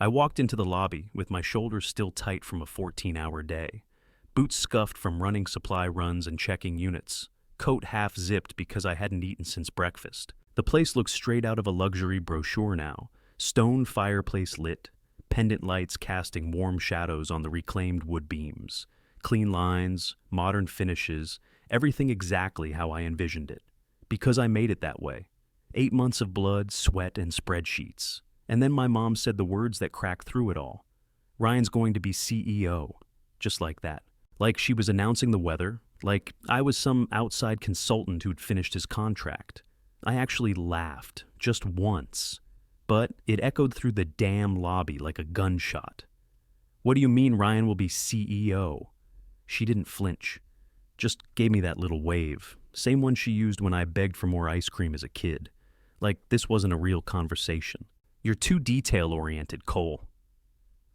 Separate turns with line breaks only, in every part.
I walked into the lobby with my shoulders still tight from a 14-hour day, boots scuffed from running supply runs and checking units, coat half zipped because I hadn't eaten since breakfast. The place looked straight out of a luxury brochure now, stone fireplace lit, pendant lights casting warm shadows on the reclaimed wood beams, clean lines, modern finishes, everything exactly how I envisioned it. Because I made it that way. 8 months of blood, sweat, and spreadsheets. And then my mom said the words that cracked through it all. Ryan's going to be CEO. Just like that. Like she was announcing the weather, like I was some outside consultant who'd finished his contract. I actually laughed, just once. But it echoed through the damn lobby like a gunshot. What do you mean Ryan will be CEO? She didn't flinch. Just gave me that little wave. Same one she used when I begged for more ice cream as a kid. Like this wasn't a real conversation. You're too detail-oriented, Cole.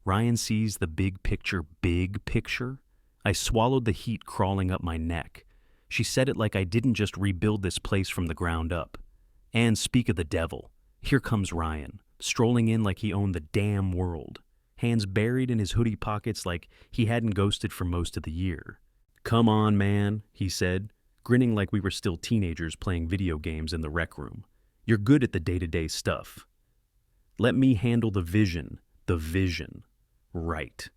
Ryan sees the big picture, big picture? I swallowed the heat crawling up my neck. She said it like I didn't just rebuild this place from the ground up. And speak of the devil, here comes Ryan, strolling in like he owned the damn world, hands buried in his hoodie pockets like he hadn't ghosted for most of the year. Come on, man, he said, grinning like we were still teenagers playing video games in the rec room. You're good at the day-to-day stuff. Let me handle the vision. Right.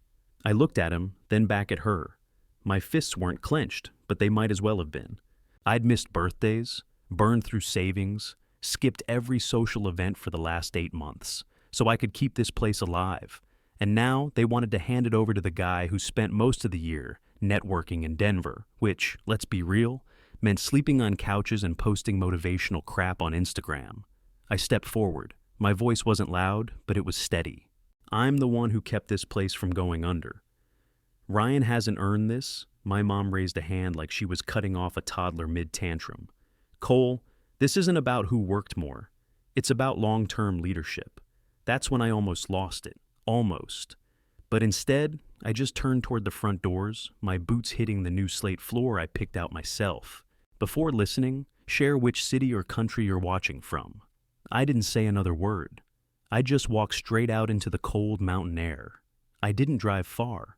I looked at him, then back at her. My fists weren't clenched, but they might as well have been. I'd missed birthdays, burned through savings, skipped every social event for the last 8 months, so I could keep this place alive. And now they wanted to hand it over to the guy who spent most of the year networking in Denver, which, let's be real, meant sleeping on couches and posting motivational crap on Instagram. I stepped forward. My voice wasn't loud, but it was steady. I'm the one who kept this place from going under. Ryan hasn't earned this. My mom raised a hand like she was cutting off a toddler mid-tantrum. Cole, this isn't about who worked more. It's about long-term leadership. That's when I almost lost it. Almost. But instead, I just turned toward the front doors, my boots hitting the new slate floor I picked out myself. Before listening, share which city or country you're watching from. I didn't say another word. I just walked straight out into the cold mountain air. I didn't drive far.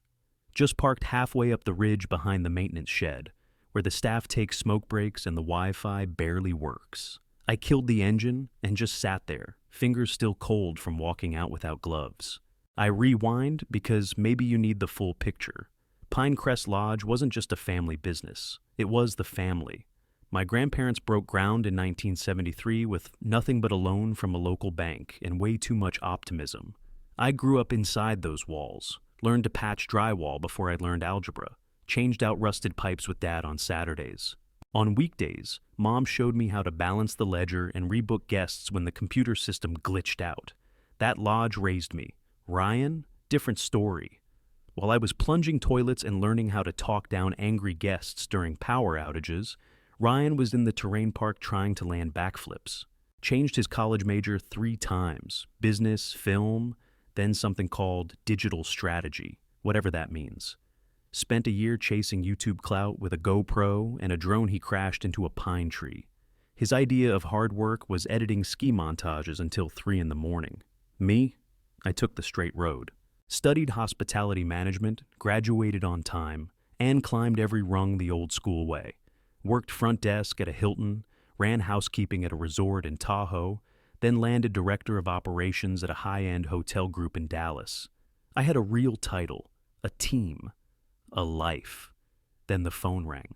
Just parked halfway up the ridge behind the maintenance shed, where the staff takes smoke breaks and the Wi-Fi barely works. I killed the engine and just sat there, fingers still cold from walking out without gloves. I rewind because maybe you need the full picture. Pinecrest Lodge wasn't just a family business. It was the family. My grandparents broke ground in 1973 with nothing but a loan from a local bank and way too much optimism. I grew up inside those walls, learned to patch drywall before I learned algebra, changed out rusted pipes with Dad on Saturdays. On weekdays, Mom showed me how to balance the ledger and rebook guests when the computer system glitched out. That lodge raised me. Ryan, different story. While I was plunging toilets and learning how to talk down angry guests during power outages, Ryan was in the terrain park trying to land backflips. Changed his college major 3 times, business, film, then something called digital strategy, whatever that means. Spent a year chasing YouTube clout with a GoPro and a drone he crashed into a pine tree. His idea of hard work was editing ski montages until 3 in the morning. Me? I took the straight road. Studied hospitality management, graduated on time, and climbed every rung the old school way. Worked front desk at a Hilton, ran housekeeping at a resort in Tahoe, then landed director of operations at a high-end hotel group in Dallas. I had a real title, a team, a life. Then the phone rang.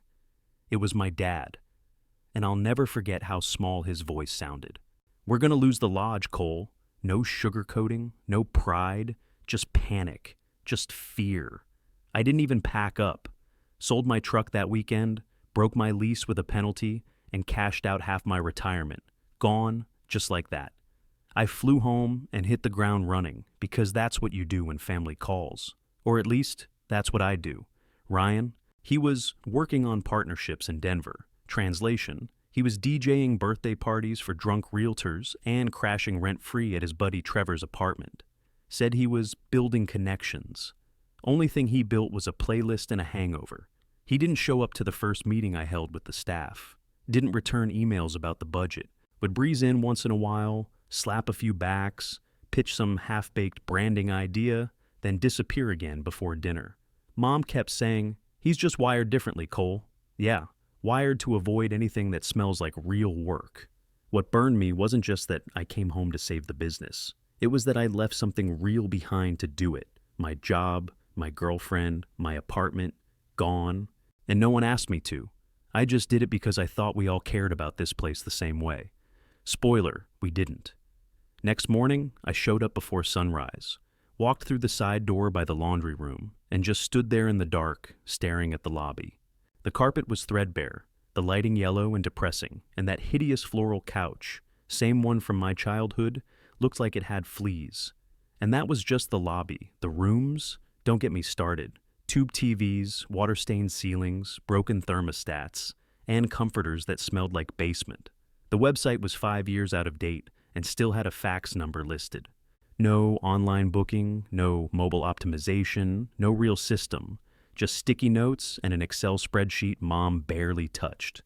It was my dad, and I'll never forget how small his voice sounded. We're gonna lose the lodge, Cole. No sugarcoating, no pride, just panic, just fear. I didn't even pack up. Sold my truck that weekend, broke my lease with a penalty, and cashed out half my retirement. Gone, just like that. I flew home and hit the ground running, because that's what you do when family calls. Or at least, that's what I do. Ryan, he was working on partnerships in Denver. Translation, he was DJing birthday parties for drunk realtors and crashing rent-free at his buddy Trevor's apartment. Said he was building connections. Only thing he built was a playlist and a hangover. He didn't show up to the first meeting I held with the staff. Didn't return emails about the budget. Would breeze in once in a while, slap a few backs, pitch some half-baked branding idea, then disappear again before dinner. Mom kept saying, "He's just wired differently, Cole." Yeah, wired to avoid anything that smells like real work. What burned me wasn't just that I came home to save the business. It was that I left something real behind to do it. My job, my girlfriend, my apartment, gone. And no one asked me to. I just did it because I thought we all cared about this place the same way. Spoiler, we didn't. Next morning, I showed up before sunrise, walked through the side door by the laundry room, and just stood there in the dark, staring at the lobby. The carpet was threadbare, the lighting yellow and depressing, and that hideous floral couch, same one from my childhood, looked like it had fleas. And that was just the lobby. The rooms? Don't get me started. Tube TVs, water-stained ceilings, broken thermostats, and comforters that smelled like basement. The website was 5 years out of date and still had a fax number listed. No online booking, no mobile optimization, no real system, just sticky notes and an Excel spreadsheet Mom barely touched.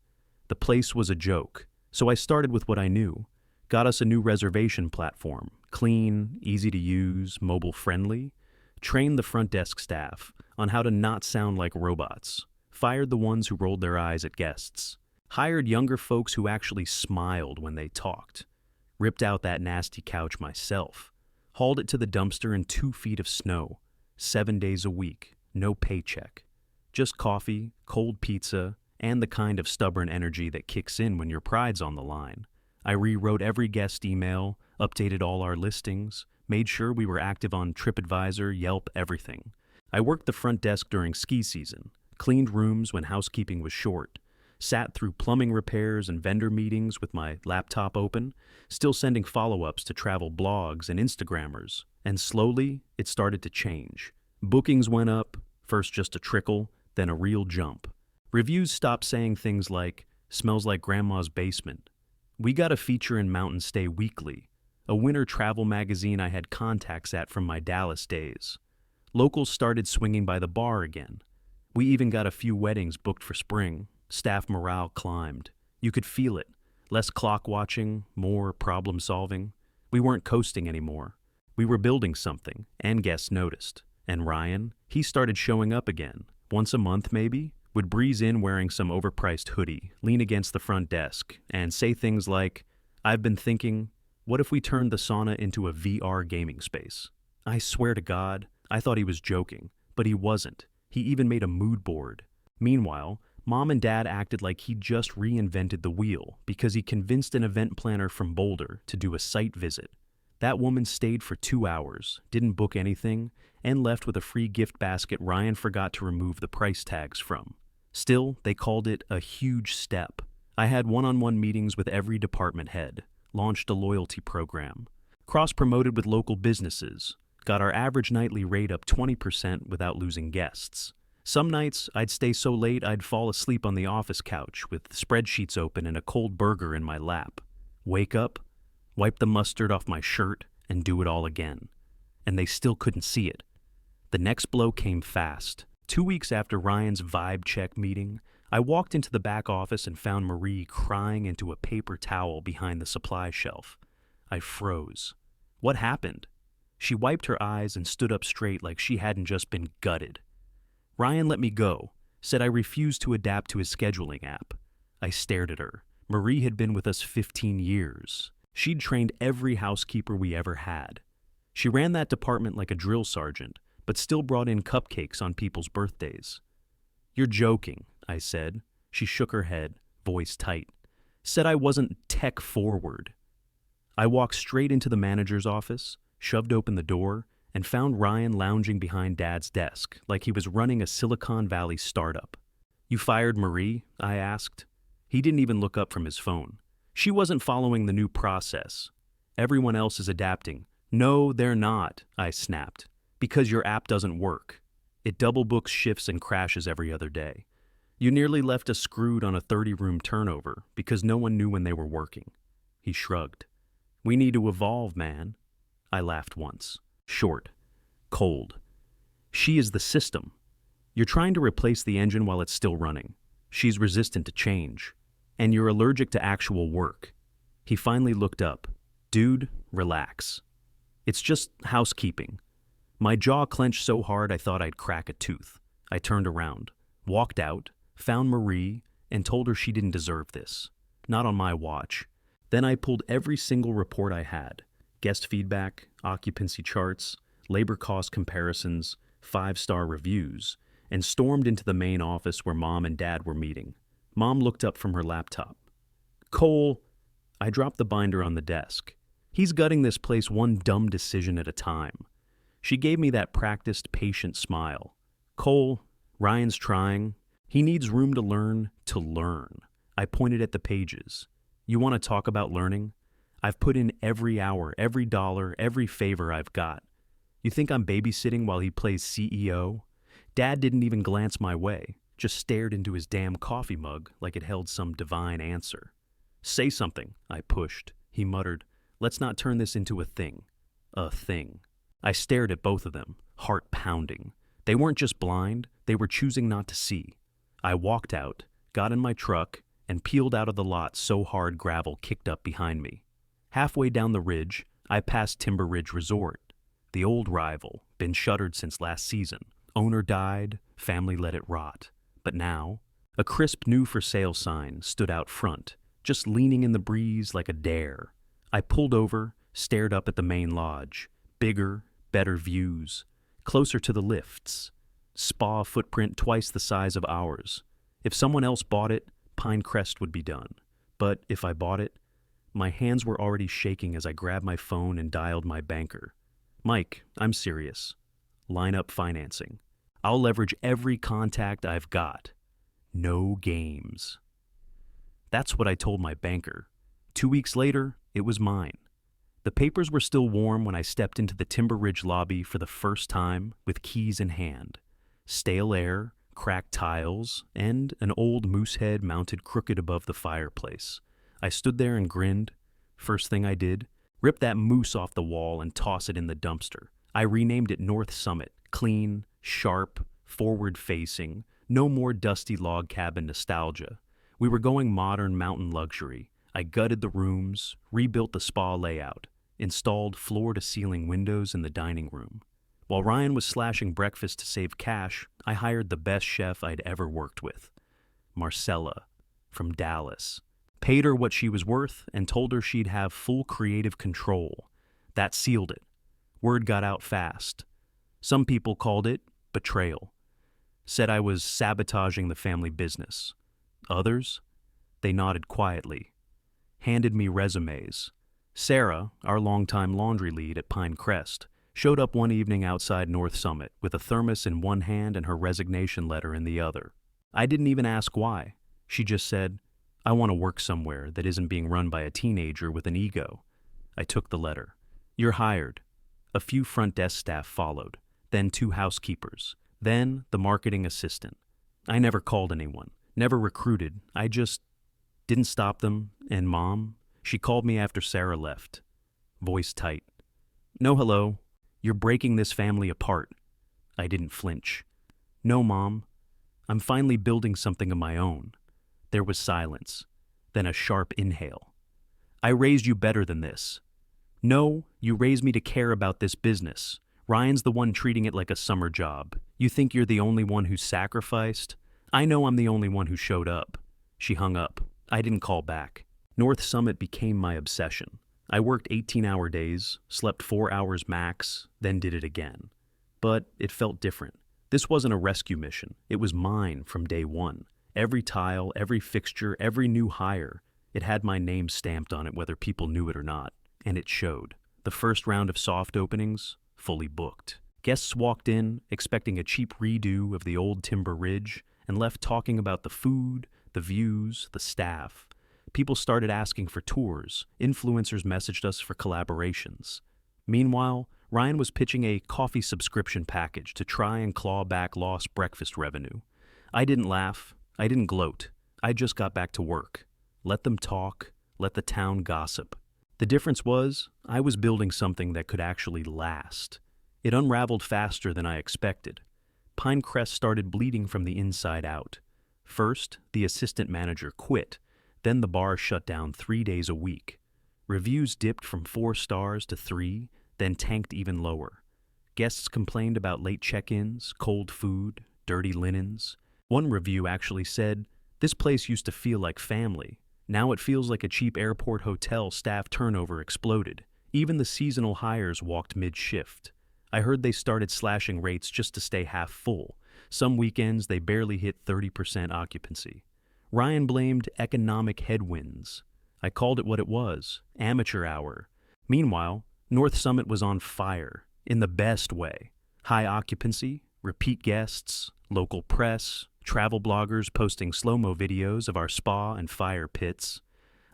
The place was a joke, so I started with what I knew. Got us a new reservation platform, clean, easy to use, mobile-friendly. Trained the front desk staff on how to not sound like robots. Fired the ones who rolled their eyes at guests. Hired younger folks who actually smiled when they talked. Ripped out that nasty couch myself. Hauled it to the dumpster in 2 feet of snow. 7 days a week. No paycheck. Just coffee, cold pizza, and the kind of stubborn energy that kicks in when your pride's on the line. I rewrote every guest email, updated all our listings, made sure we were active on TripAdvisor, Yelp, everything. I worked the front desk during ski season, cleaned rooms when housekeeping was short, sat through plumbing repairs and vendor meetings with my laptop open, still sending follow-ups to travel blogs and Instagrammers. And slowly, it started to change. Bookings went up, first just a trickle, then a real jump. Reviews stopped saying things like, "Smells like grandma's basement." We got a feature in Mountain Stay Weekly, a winter travel magazine I had contacts at from my Dallas days. Locals started swinging by the bar again. We even got a few weddings booked for spring. Staff morale climbed. You could feel it. Less clock watching, more problem solving. We weren't coasting anymore. We were building something, and guests noticed. And Ryan, he started showing up again. Once a month maybe, would breeze in wearing some overpriced hoodie, lean against the front desk, and say things like, "I've been thinking, what if we turned the sauna into a VR gaming space?" I swear to God, I thought he was joking, but he wasn't. He even made a mood board. Meanwhile, Mom and Dad acted like he'd just reinvented the wheel because he convinced an event planner from Boulder to do a site visit. That woman stayed for 2 hours, didn't book anything, and left with a free gift basket Ryan forgot to remove the price tags from. Still, they called it a huge step. I had one-on-one meetings with every department head, launched a loyalty program, cross-promoted with local businesses, got our average nightly rate up 20% without losing guests. Some nights, I'd stay so late I'd fall asleep on the office couch with spreadsheets open and a cold burger in my lap. Wake up, wipe the mustard off my shirt, and do it all again. And they still couldn't see it. The next blow came fast. 2 weeks after Ryan's vibe check meeting, I walked into the back office and found Marie crying into a paper towel behind the supply shelf. I froze. What happened? She wiped her eyes and stood up straight like she hadn't just been gutted. Ryan let me go, said I refused to adapt to his scheduling app. I stared at her. Marie had been with us 15 years. She'd trained every housekeeper we ever had. She ran that department like a drill sergeant, but still brought in cupcakes on people's birthdays. "You're joking," I said. She shook her head, voice tight. Said I wasn't tech forward. I walked straight into the manager's office, shoved open the door, and found Ryan lounging behind Dad's desk like he was running a Silicon Valley startup. "You fired Marie?" I asked. He didn't even look up from his phone. "She wasn't following the new process. Everyone else is adapting." "No, they're not," I snapped. "Because your app doesn't work. It double books shifts and crashes every other day. You nearly left us screwed on a 30-room turnover because no one knew when they were working." He shrugged. "We need to evolve, man." I laughed once. Short. Cold. "She is the system. You're trying to replace the engine while it's still running. She's resistant to change. And you're allergic to actual work." He finally looked up. "Dude, relax." It's just housekeeping. My jaw clenched so hard I thought I'd crack a tooth. I turned around, walked out, found Marie, and told her she didn't deserve this. Not on my watch. Then I pulled every single report I had. Guest feedback, occupancy charts, labor cost comparisons, 5-star reviews, and stormed into the main office where Mom and Dad were meeting. Mom looked up from her laptop. "Cole," I dropped the binder on the desk. "He's gutting this place one dumb decision at a time." She gave me that practiced, patient smile. "Cole, Ryan's trying. He needs room to learn to learn." I pointed at the pages. "You want to talk about learning? I've put in every hour, every dollar, every favor I've got. You think I'm babysitting while he plays CEO?" Dad didn't even glance my way, just stared into his damn coffee mug like it held some divine answer. "Say something," I pushed. He muttered, "Let's not turn this into a thing." A thing. I stared at both of them, heart pounding. They weren't just blind, they were choosing not to see. I walked out, got in my truck, and peeled out of the lot so hard gravel kicked up behind me. Halfway down the ridge, I passed Timber Ridge Resort. The old rival, been shuttered since last season. Owner died, family let it rot. But now, a crisp new for sale sign stood out front, just leaning in the breeze like a dare. I pulled over, stared up at the main lodge. Bigger, better views. Closer to the lifts. Spa footprint twice the size of ours. If someone else bought it, Pine Crest would be done. But if I bought it, my hands were already shaking as I grabbed my phone and dialed my banker. "Mike, I'm serious. Line up financing. I'll leverage every contact I've got. No games." That's what I told my banker. 2 weeks later, it was mine. The papers were still warm when I stepped into the Timber Ridge lobby for the first time with keys in hand. Stale air, cracked tiles, and an old moose head mounted crooked above the fireplace. I stood there and grinned. First thing I did, rip that moose off the wall and toss it in the dumpster. I renamed it North Summit. Clean, sharp, forward-facing, no more dusty log cabin nostalgia. We were going modern mountain luxury. I gutted the rooms, rebuilt the spa layout, installed floor-to-ceiling windows in the dining room. While Ryan was slashing breakfast to save cash, I hired the best chef I'd ever worked with. Marcella, from Dallas. Paid her what she was worth and told her she'd have full creative control. That sealed it. Word got out fast. Some people called it betrayal. Said I was sabotaging the family business. Others? They nodded quietly. Handed me resumes. Sarah, our longtime laundry lead at Pine Crest, showed up one evening outside North Summit with a thermos in one hand and her resignation letter in the other. I didn't even ask why. She just said, "I want to work somewhere that isn't being run by a teenager with an ego." I took the letter. "You're hired." A few front desk staff followed, then 2 housekeepers, then the marketing assistant. I never called anyone, never recruited. I just didn't stop them. And Mom, she called me after Sarah left. Voice tight. "No hello. You're breaking this family apart." I didn't flinch. "No, Mom. I'm finally building something of my own." There was silence, then a sharp inhale. "I raised you better than this." "No, you raised me to care about this business. Ryan's the one treating it like a summer job. You think you're the only one who sacrificed? I know I'm the only one who showed up." She hung up. I didn't call back. North Summit became my obsession. I worked 18-hour days, slept 4 hours max, then did it again. But it felt different. This wasn't a rescue mission. It was mine from day one. Every tile, every fixture, every new hire, it had my name stamped on it whether people knew it or not. And it showed. The first round of soft openings, fully booked. Guests walked in, expecting a cheap redo of the old Timber Ridge, and left talking about the food, the views, the staff. People started asking for tours. Influencers messaged us for collaborations. Meanwhile, Ryan was pitching a coffee subscription package to try and claw back lost breakfast revenue. I didn't laugh. I didn't gloat. I just got back to work. Let them talk. Let the town gossip. The difference was, I was building something that could actually last. It unraveled faster than I expected. Pine Crest started bleeding from the inside out. First, the assistant manager quit. Then the bar shut down 3 days a week. Reviews dipped from 4 stars to 3, then tanked even lower. Guests complained about late check-ins, cold food, dirty linens. One review actually said, "This place used to feel like family. Now it feels like a cheap airport hotel. Staff turnover exploded. Even the seasonal hires walked mid-shift. I heard they started slashing rates just to stay half full. Some weekends they barely hit 30% occupancy." Ryan blamed economic headwinds. I called it what it was, amateur hour. Meanwhile, North Summit was on fire, in the best way. High occupancy, repeat guests, local press, travel bloggers posting slow-mo videos of our spa and fire pits.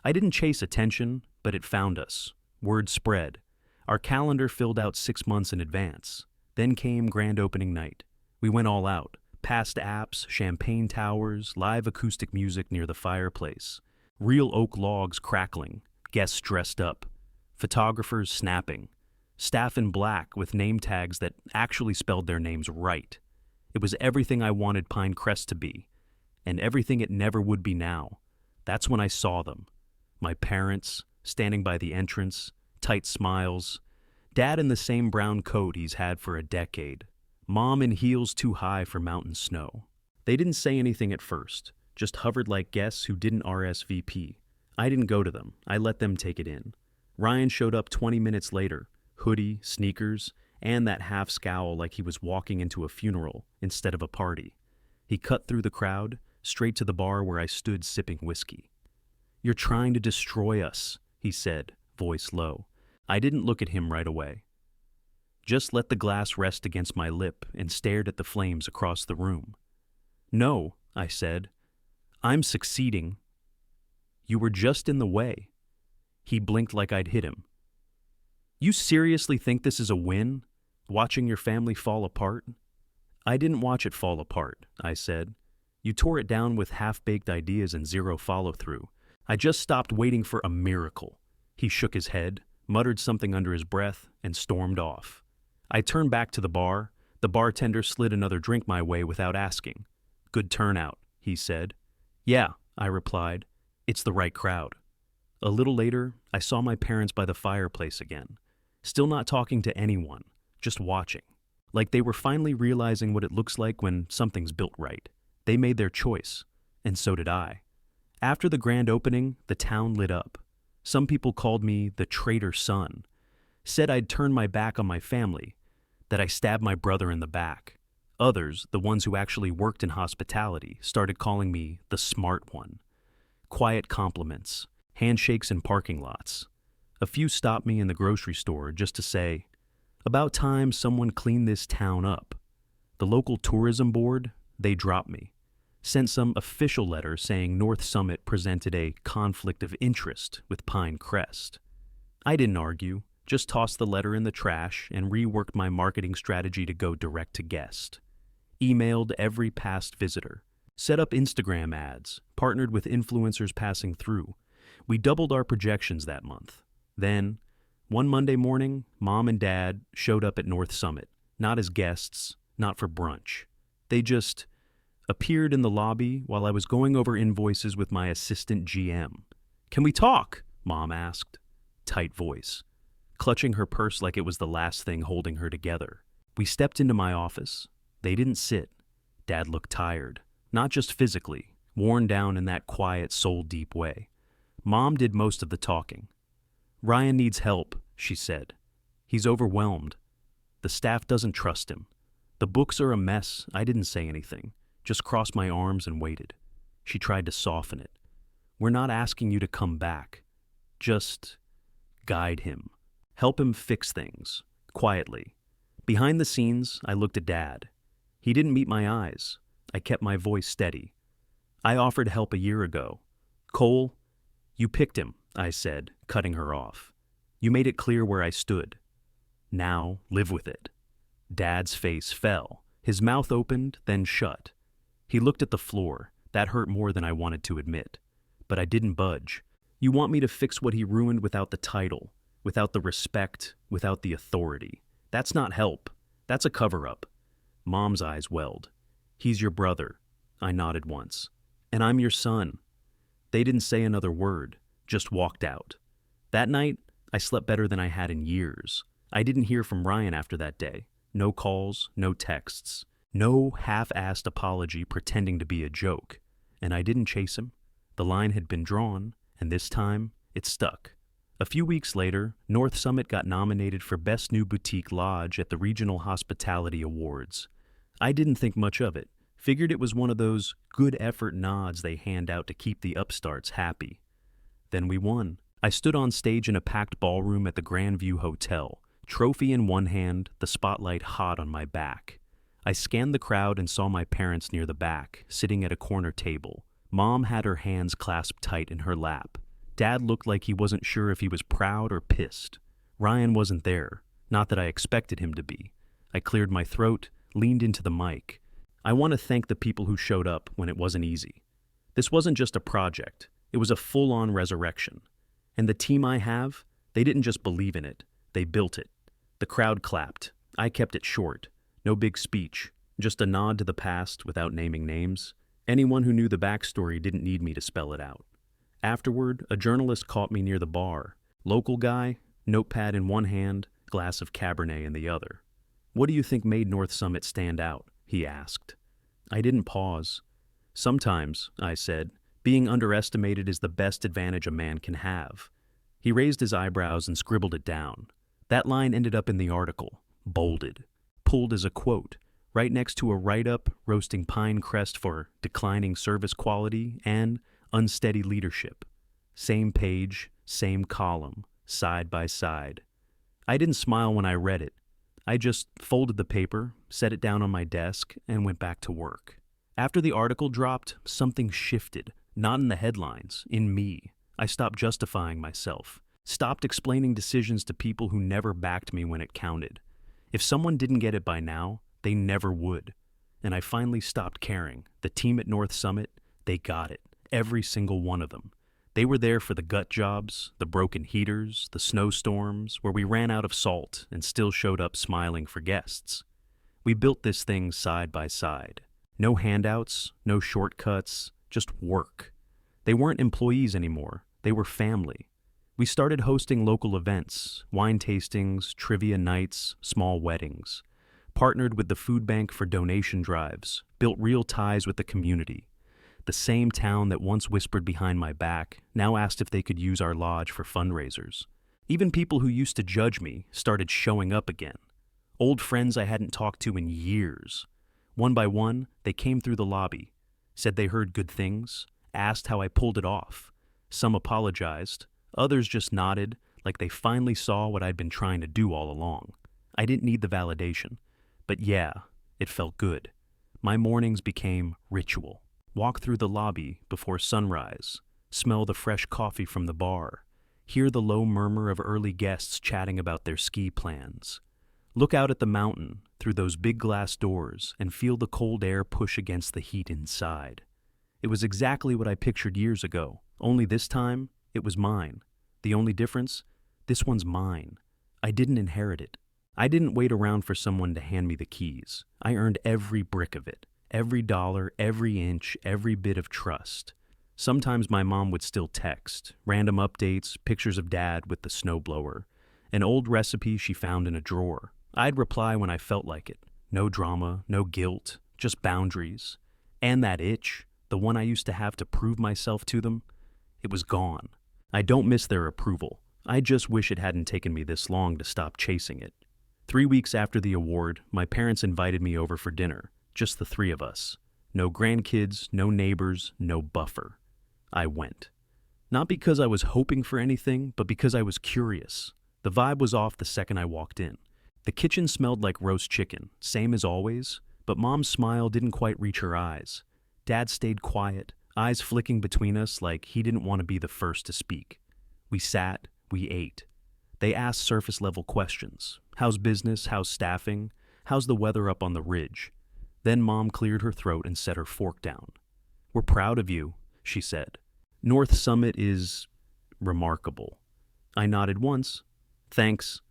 I didn't chase attention, but it found us. Word spread. Our calendar filled out 6 months in advance. Then came grand opening night. We went all out. Past apps, champagne towers, live acoustic music near the fireplace. Real oak logs crackling, guests dressed up. Photographers snapping. Staff in black with name tags that actually spelled their names right. It was everything I wanted Pine Crest to be, and everything it never would be now. That's when I saw them. My parents, standing by the entrance, tight smiles. Dad in the same brown coat he's had for a decade. Mom in heels too high for mountain snow. They didn't say anything at first, just hovered like guests who didn't RSVP. I didn't go to them. I let them take it in. Ryan showed up 20 minutes later, hoodie, sneakers, and that half scowl like he was walking into a funeral instead of a party. He cut through the crowd, straight to the bar where I stood sipping whiskey. "You're trying to destroy us," he said, voice low. I didn't look at him right away. Just let the glass rest against my lip and stared at the flames across the room. "No," I said. "I'm succeeding." "You were just in the way." He blinked like I'd hit him. "You seriously think this is a win? Watching your family fall apart?" "I didn't watch it fall apart," I said. "You tore it down with half-baked ideas and zero follow-through. I just stopped waiting for a miracle." He shook his head, muttered something under his breath, and stormed off. I turned back to the bar. The bartender slid another drink my way without asking. "Good turnout," he said. "Yeah," I replied. "It's the right crowd." A little later, I saw my parents by the fireplace again, still not talking to anyone, just watching. Like they were finally realizing what it looks like when something's built right. They made their choice, and so did I. After the grand opening, the town lit up. Some people called me the traitor son, said I'd turned my back on my family, that I stabbed my brother in the back. Others, the ones who actually worked in hospitality, started calling me the smart one. Quiet compliments, handshakes in parking lots. A few stopped me in the grocery store just to say, "About time someone cleaned this town up." The local tourism board, they dropped me. Sent some official letter saying North Summit presented a conflict of interest with Pine Crest. I didn't argue, just tossed the letter in the trash and reworked my marketing strategy to go direct to guest. Emailed every past visitor. Set up Instagram ads, partnered with influencers passing through. We doubled our projections that month. Then, one Monday morning, Mom and Dad showed up at North Summit, not as guests, not for brunch. They just appeared in the lobby while I was going over invoices with my assistant GM. "Can we talk?" Mom asked. Tight voice, clutching her purse like it was the last thing holding her together. We stepped into my office. They didn't sit. Dad looked tired, not just physically, worn down in that quiet, soul-deep way. Mom did most of the talking. "Ryan needs help," she said. "He's overwhelmed. The staff doesn't trust him. The books are a mess." I didn't say anything, just crossed my arms and waited. She tried to soften it. "We're not asking you to come back. Just guide him. Help him fix things, quietly." Behind the scenes, I looked at Dad. He didn't meet my eyes. I kept my voice steady. "I offered help a year ago. Cole, you picked him," I said, cutting her off. "You made it clear where I stood. Now, live with it." Dad's face fell. His mouth opened, then shut. He looked at the floor. That hurt more than I wanted to admit. But I didn't budge. "You want me to fix what he ruined without the title, without the respect, without the authority. That's not help. That's a cover-up." Mom's eyes welled. "He's your brother." I nodded once. "And I'm your son." They didn't say another word, just walked out. That night, I slept better than I had in years. I didn't hear from Ryan after that day. No calls, no texts, no half-assed apology pretending to be a joke. And I didn't chase him. The line had been drawn, and this time, it stuck. A few weeks later, North Summit got nominated for Best New Boutique Lodge at the Regional Hospitality Awards. I didn't think much of it. Figured it was one of those good effort nods they hand out to keep the upstarts happy. Then we won. I stood on stage in a packed ballroom at the Grandview Hotel, trophy in one hand, the spotlight hot on my back. I scanned the crowd and saw my parents near the back, sitting at a corner table. Mom had her hands clasped tight in her lap. Dad looked like he wasn't sure if he was proud or pissed. Ryan wasn't there, not that I expected him to be. I cleared my throat, leaned into the mic. I want to thank the people who showed up when it wasn't easy. This wasn't just a project, it was a full-on resurrection. And the team I have, they didn't just believe in it, they built it. The crowd clapped. I kept it short. No big speech, just a nod to the past without naming names. Anyone who knew the backstory didn't need me to spell it out. Afterward, a journalist caught me near the bar. Local guy, notepad in one hand, glass of Cabernet in the other. "What do you think made North Summit stand out?" he asked. I didn't pause. "Sometimes," I said, "being underestimated is the best advantage a man can have." He raised his eyebrows and scribbled it down. That line ended up in the article, bolded, pulled as a quote, right next to a write-up roasting Pine Crest for declining service quality and unsteady leadership. Same page, same column, side by side. I didn't smile when I read it. I just folded the paper, set it down on my desk, and went back to work. After the article dropped, something shifted, not in the headlines, in me. I stopped justifying myself, stopped explaining decisions to people who never backed me when it counted. If someone didn't get it by now, they never would. And I finally stopped caring. The team at North Summit, they got it. Every single one of them. They were there for the gut jobs, the broken heaters, the snowstorms, where we ran out of salt and still showed up smiling for guests. We built this thing side by side. No handouts, no shortcuts, just work. They weren't employees anymore. They were family. We started hosting local events, wine tastings, trivia nights, small weddings. Partnered with the food bank for donation drives, built real ties with the community. The same town that once whispered behind my back now asked if they could use our lodge for fundraisers. Even people who used to judge me started showing up again. Old friends I hadn't talked to in years. One by one, they came through the lobby, said they heard good things, asked how I pulled it off. Some apologized, others just nodded like they finally saw what I'd been trying to do all along. I didn't need the validation, but yeah, it felt good. My mornings became ritual. Walk through the lobby before sunrise, smell the fresh coffee from the bar, hear the low murmur of early guests chatting about their ski plans. Look out at the mountain through those big glass doors and feel the cold air push against the heat inside. It was exactly what I pictured years ago, only this time, it was mine. The only difference? This one's mine. I didn't inherit it. I didn't wait around for someone to hand me the keys. I earned every brick of it. Every dollar, every inch, every bit of trust. Sometimes my mom would still text, random updates, pictures of Dad with the snowblower, an old recipe she found in a drawer. I'd reply when I felt like it. No drama, no guilt, just boundaries. And that itch, the one I used to have to prove myself to them, it was gone. I don't miss their approval. I just wish it hadn't taken me this long to stop chasing it. 3 weeks after the award, my parents invited me over for dinner. Just the three of us. No grandkids, no neighbors, no buffer. I went. Not because I was hoping for anything, but because I was curious. The vibe was off the second I walked in. The kitchen smelled like roast chicken, same as always, but Mom's smile didn't quite reach her eyes. Dad stayed quiet, eyes flicking between us like he didn't want to be the first to speak. We sat, we ate. They asked surface-level questions. How's business? How's staffing? How's the weather up on the ridge? Then Mom cleared her throat and set her fork down. "We're proud of you," she said. "North Summit is remarkable." I nodded once. "Thanks."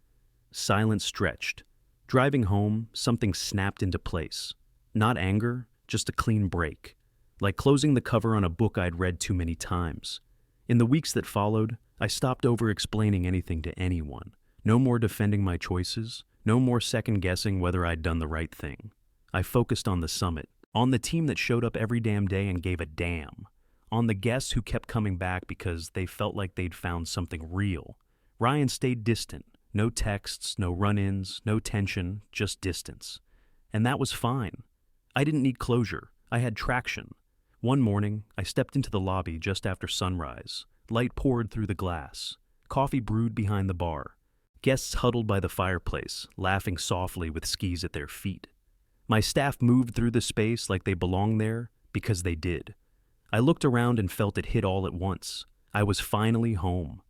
Silence stretched. Driving home, something snapped into place. Not anger, just a clean break. Like closing the cover on a book I'd read too many times. In the weeks that followed, I stopped over-explaining anything to anyone. No more defending my choices, no more second-guessing whether I'd done the right thing. I focused on the summit, on the team that showed up every damn day and gave a damn, on the guests who kept coming back because they felt like they'd found something real. Ryan stayed distant. No texts, no run-ins, no tension, just distance. And that was fine. I didn't need closure. I had traction. One morning, I stepped into the lobby just after sunrise. Light poured through the glass. Coffee brewed behind the bar. Guests huddled by the fireplace, laughing softly with skis at their feet. My staff moved through the space like they belonged there because they did. I looked around and felt it hit all at once. I was finally home.